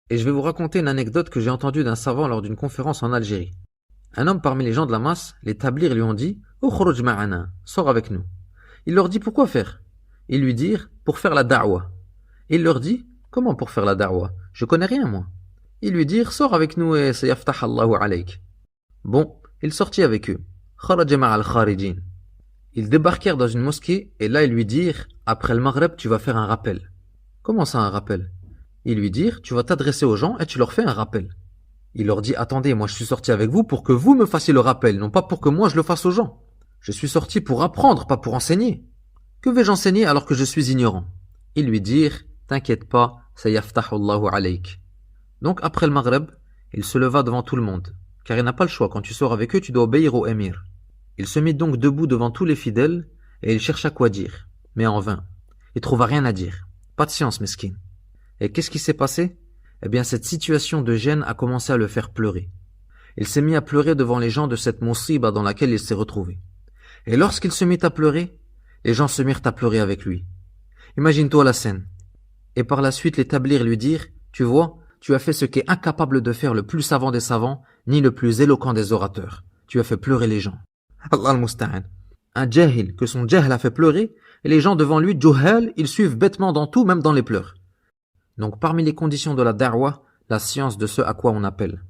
Et je vais vous raconter une anecdote que j'ai entendue d'un savant lors d'une conférence en Algérie. Un homme parmi les gens de la masse, les tablirs lui ont dit « Ukhruj ma'ana, sors avec nous ». Il leur dit « Pourquoi faire ?» Ils lui dirent « Pour faire la da'wa ». Il leur dit « Comment pour faire la da'wa? Je connais rien moi ». Ils lui dirent « Sors avec nous et sayaftah Allahu alayk ». Bon, il sortit avec eux. Kharaja ma'al kharijin. Ils débarquèrent dans une mosquée et là ils lui dirent « Après le Maghreb, tu vas faire un rappel ». Comment ça un rappel? Ils lui dirent « Tu vas t'adresser aux gens et tu leur fais un rappel ». Il leur dit « Attendez, moi je suis sorti avec vous pour que vous me fassiez le rappel, non pas pour que moi je le fasse aux gens. Je suis sorti pour apprendre, pas pour enseigner. Que vais-je enseigner alors que je suis ignorant ?» Ils lui dirent « T'inquiète pas, sayaftahu Allahu alayk ». Donc après le Maghreb, il se leva devant tout le monde, car il n'a pas le choix, quand tu sors avec eux, tu dois obéir au émir. Il se mit donc debout devant tous les fidèles et il chercha quoi dire, mais en vain. Il trouva rien à dire. Pas de science, mesquine. Et qu'est-ce qui s'est passé? Eh bien, cette situation de gêne a commencé à le faire pleurer. Il s'est mis à pleurer devant les gens de cette moussiba dans laquelle il s'est retrouvé. Et lorsqu'il se mit à pleurer, les gens se mirent à pleurer avec lui. Imagine-toi la scène. Et par la suite, les tablirs lui dirent, tu vois, tu as fait ce qu'est incapable de faire le plus savant des savants, ni le plus éloquent des orateurs. Tu as fait pleurer les gens. Allah al-Musta'an. Un jahil, que son jahl a fait pleurer, et les gens devant lui, juhal, ils suivent bêtement dans tout, même dans les pleurs. Donc parmi les conditions de la da'wa, la science de ce à quoi on appelle.